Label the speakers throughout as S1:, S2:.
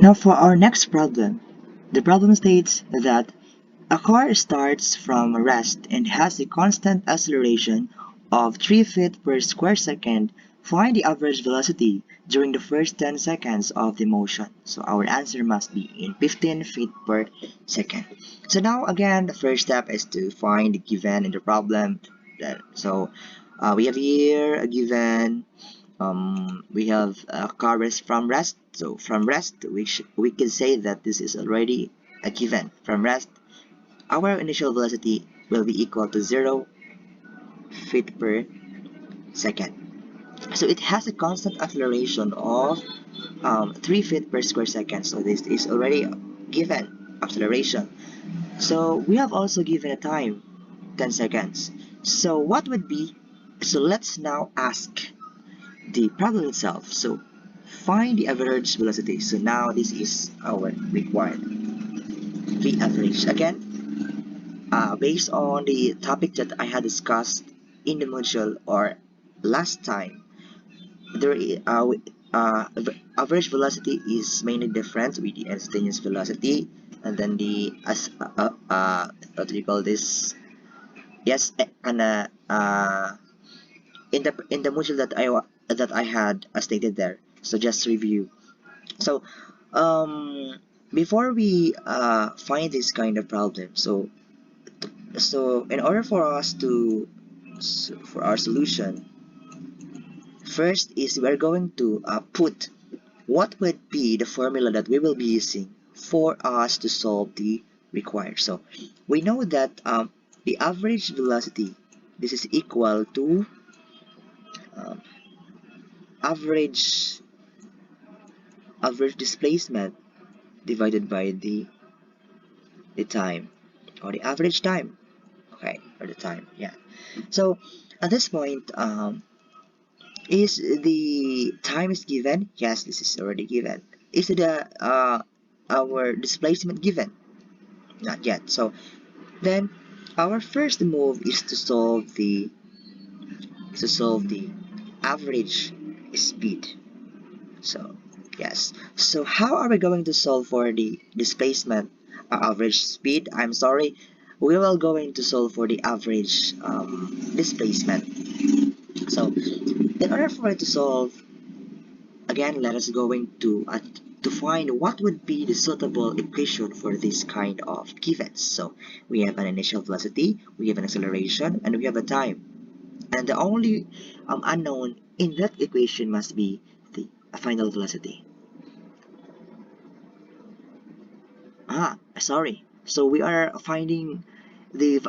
S1: Now for our next problem. The problem states that a car starts from rest and has a constant acceleration of 3 feet per square second. Find the average velocity during the first 10 seconds of the motion. So our answer must be in 15 feet per second. So now again, the first step is to find the given in the problem. So we have here a given. We have a car rest from rest. So from rest, we can say that this is already a given. From rest, our initial velocity will be equal to 0 feet per second. So it has a constant acceleration of 3 feet per square second. So this is already given acceleration. So we have also given a time, 10 seconds. So what would be, so let's now ask the problem itself. So find the average velocity. So now this is our required the average. Again, based on the topic that I had discussed in the module or last time, there average velocity is mainly different with the instantaneous velocity, and then the what do you call this? Yes, and in the module that I had stated there. So just review. So before we find this kind of problem, so in order for us to for our solution, first is we're going to put what would be the formula that we will be using for us to solve the required. So we know that the average velocity, this is equal to um, average average displacement divided by the time, or the average time, okay, or the time, yeah. So at this point, is the time is given? Yes, this is already given. Is the our displacement given? Not yet. So then our first move is to solve the average speed. So yes. So how are we going to solve for the displacement average speed? I'm sorry. We will going to solve for the average displacement. So in order for it to solve, again, let us going to find what would be the suitable equation for this kind of givens. So we have an initial velocity, we have an acceleration, and we have a time. And the only unknown in that equation must be the final velocity. Sorry. So we are finding the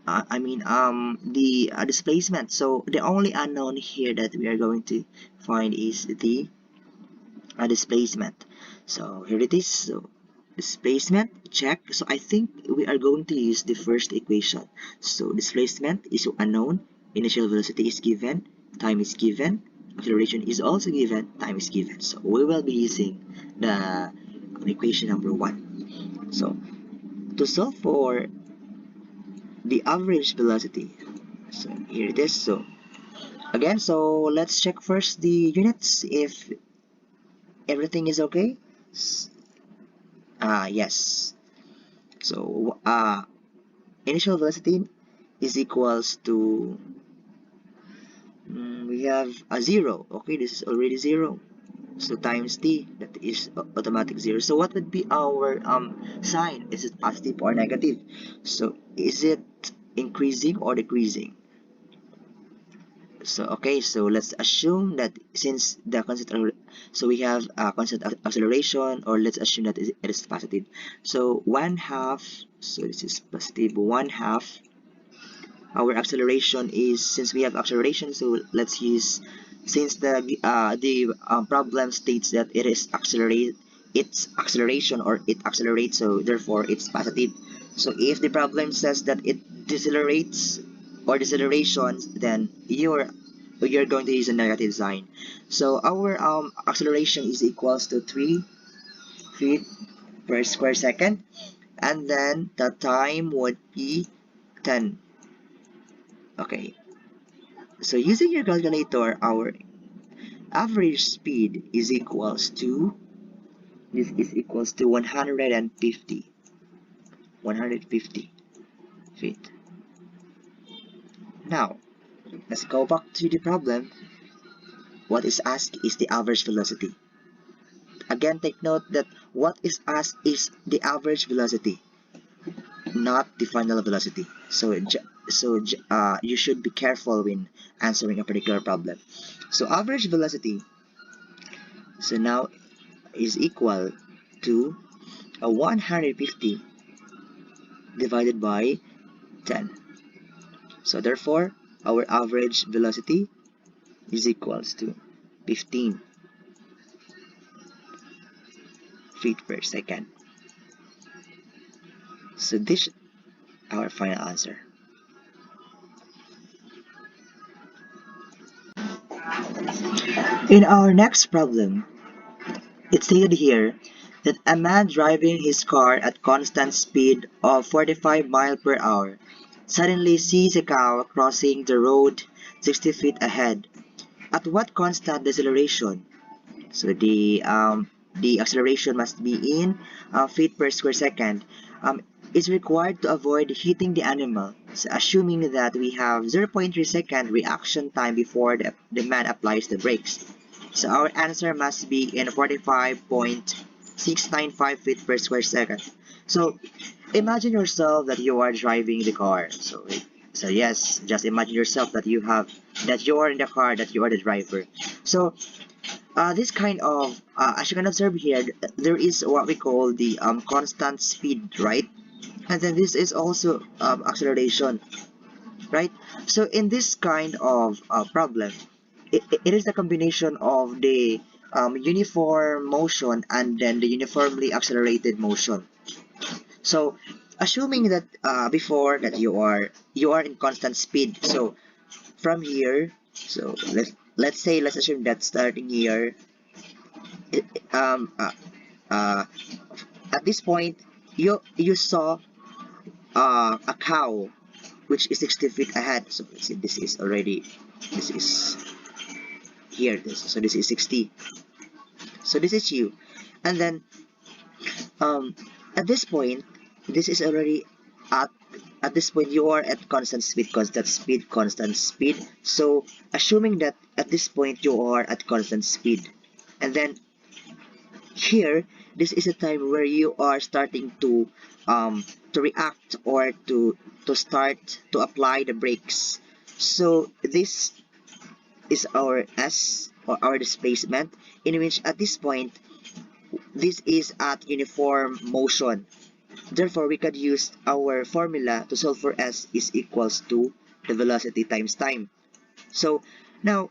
S1: the displacement. So the only unknown here that we are going to find is the displacement. So here it is. So displacement, check. So I think we are going to use the first equation. So displacement is unknown, initial velocity is given, time is given, acceleration is also given, time is given. So we will be using the equation number 1. So to solve for the average velocity, so here it is. So again, so let's check first the units if everything is okay. Yes. So initial velocity is equals to we have a 0. Okay, this is already 0. So times t, that is automatic 0. So what would be our sign? Is it positive or negative? So is it increasing or decreasing? So okay, so let's assume that since the constant, so we have a constant acceleration, or let's assume that it is positive. So 1/2, so this is positive 1/2. Our acceleration is, since we have acceleration, so let's use, since the problem states that it is its acceleration, or it accelerates, so therefore it's positive. So if the problem says that it decelerates or decelerations, then you're going to use a negative sign. So our acceleration is equals to 3 feet per square second, and then the time would be 10. Okay, so using your calculator, our average speed is equals to This is equals to 150 feet. Now, let's go back to the problem. What is asked is the average velocity. Again, take note that what is asked is the average velocity, not the final velocity. So you should be careful when answering a particular problem. So average velocity, so now is equal to 150 divided by 10. So therefore, our average velocity is equals to 15 feet per second. So this is our final answer. In our next problem, it's stated here that a man driving his car at constant speed of 45 miles per hour suddenly sees a cow crossing the road 60 feet ahead. At what constant deceleration? So the acceleration must be in feet per square second. Is required to avoid hitting the animal. So assuming that we have 0.3 second reaction time before the man applies the brakes. So our answer must be in 45.695 feet per square second. So imagine yourself that you are driving the car. So yes, just imagine yourself that you are in the car, that you are the driver. So this kind of, as you can observe here, there is what we call the constant speed, right? And then this is also acceleration, right? So in this kind of problem, it is a combination of the uniform motion and then the uniformly accelerated motion. So assuming that before that you are in constant speed, so from here, so let's assume that starting here, it, um, uh, uh, at this point you saw a cow which is 60 feet ahead. So let's see, this is here, so this is 60. So this is you, and then um, at this point, this is already at at this point you are at constant speed. So assuming that at this point you are at constant speed, and then here this is a time where you are starting to react or to start to apply the brakes. So this is our S, or our displacement, in which at this point this is at uniform motion. Therefore we could use our formula to solve for S is equals to the velocity times time. So now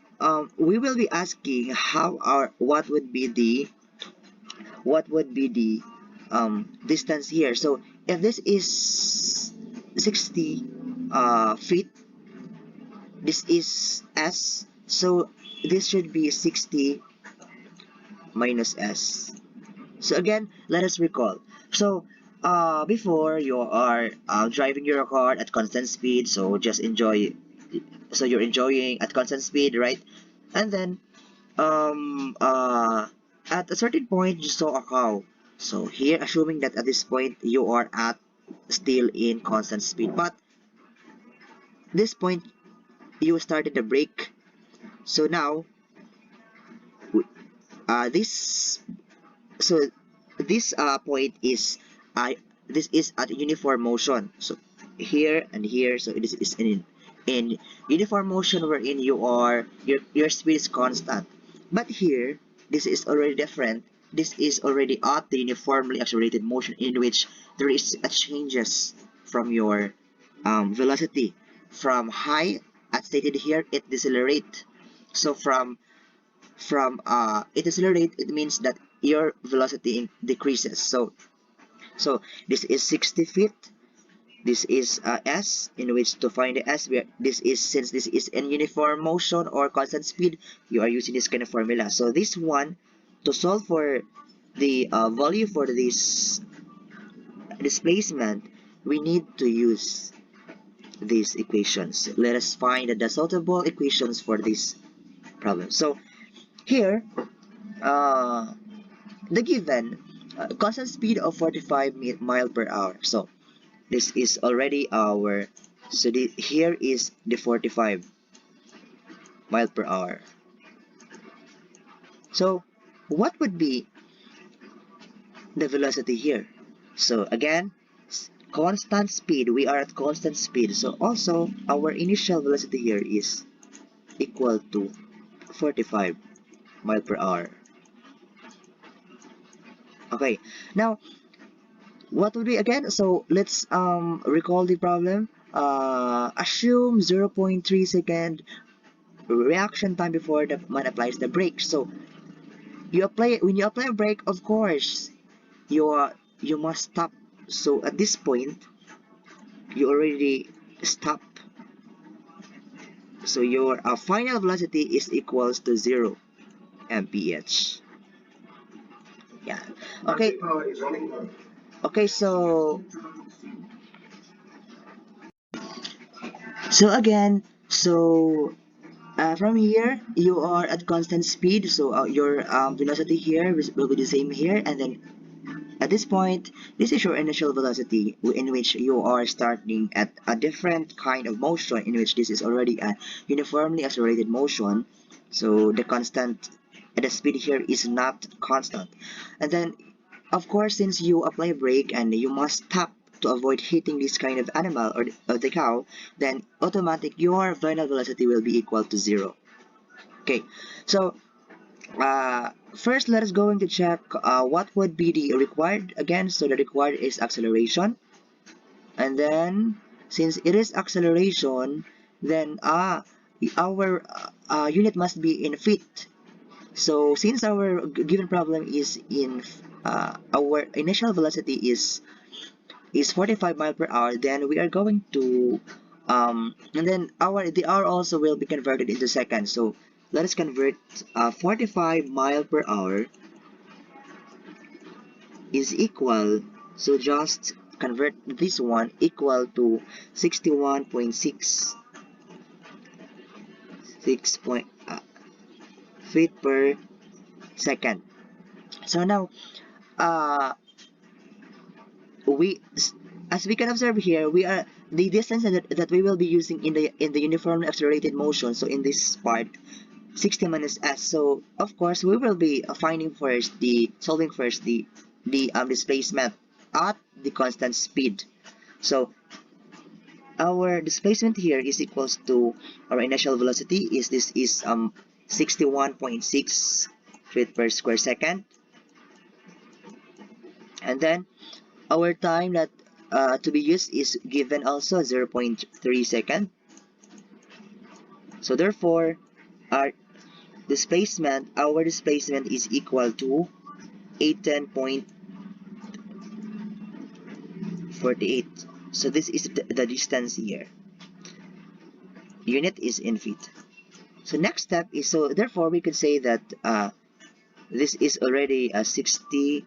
S1: we will be asking what would be the distance here. So if this is 60 feet, this is S, so this should be 60 minus S. So again, let us recall. So before you are driving your car at constant speed, so just enjoy. So you're enjoying at constant speed, right? And then um uh at a certain point you saw a cow. So here, assuming that at this point you are at still in constant speed, but this point you started the brake. So now this so this point is this is at uniform motion. So here and here, so this is in uniform motion wherein your speed is constant. But here, this is already different. This is already at the uniformly accelerated motion, in which there is a changes from your velocity. From high, as stated here, it decelerate. So from it decelerate, it means that your velocity decreases. So this is 60 feet. This is S, in which to find the S, this is, since this is in uniform motion or constant speed, you are using this kind of formula. So this one, to solve for the value for this displacement, we need to use these equations. Let us find the suitable equations for this problem. So here, the given constant speed of 45 mile per hour. So this is already our, so here is the 45 mile per hour. So what would be the velocity here? So again, constant speed, we are at constant speed. So also our initial velocity here is equal to 45 mile per hour. Okay, now what would be again? So let's recall the problem. Assume 0.3 second reaction time before the man applies the brake. So when you apply a brake, of course you must stop. So at this point you already stop. So your final velocity is equals to 0 mph. Yeah. Okay. Okay. So again, from here you are at constant speed. So your velocity here will be the same here, and then at this point, this is your initial velocity in which you are starting at a different kind of motion, in which this is already a uniformly accelerated motion. So the speed here is not constant. And then, of course, since you apply a brake and you must stop to avoid hitting this kind of animal or the cow, then automatic your final velocity will be equal to 0. Okay, so first, let us going to check what would be the required again. So the required is acceleration, and then since it is acceleration, then our unit must be in feet. So since our given problem is in our initial velocity is 45 mile per hour, then we are going to and then the hour also will be converted into seconds. So let us convert 45 mile per hour is equal, so just convert this one equal to 61.6 feet per second. So now uh, we as we can observe here, we are the distance that we will be using in the uniformly accelerated motion. So in this part, 60 minus s. So of course we will be solving first the displacement at the constant speed. So our displacement here is equals to our initial velocity is 61.6 feet per square second, and then our time that to be used is given also 0.3 second. So therefore our displacement is equal to 18.48. So this is the distance here. Unit is in feet. So next step is, so therefore we could say that this is already a 60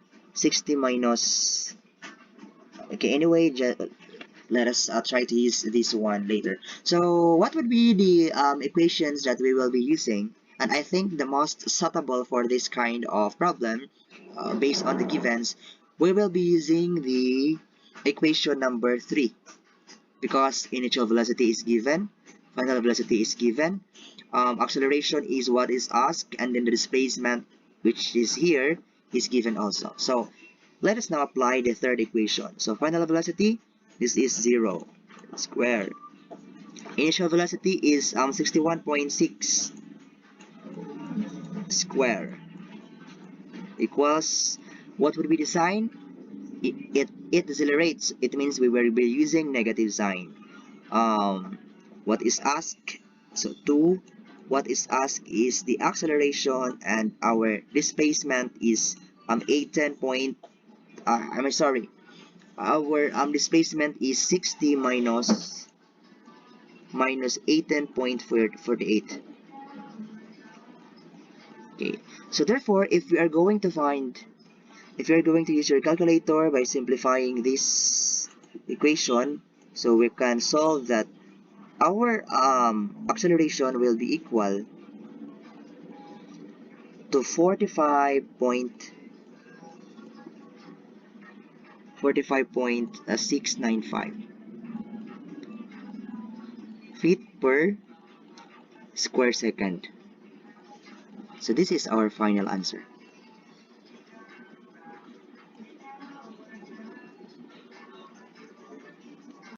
S1: minus. Okay, anyway, let us try to use this one later. So what would be the equations that we will be using? And I think the most suitable for this kind of problem, based on the givens, we will be using the equation number 3, because initial velocity is given, final velocity is given, acceleration is what is asked, and then the displacement, which is here, is given also. So let us now apply the third equation. So final velocity, this is 0 square. Initial velocity is 61.6 square equals, what would be the sign? It decelerates. It means we will be using negative sign. Um, what is asked? So 2. What is asked is the acceleration, and our displacement is 18 point. I'm sorry. Our displacement is 60 minus 18.48. Okay. So therefore, if we are going to use your calculator by simplifying this equation, so we can solve that our acceleration will be equal to 45.48 45.695 feet per square second. So this is our final answer.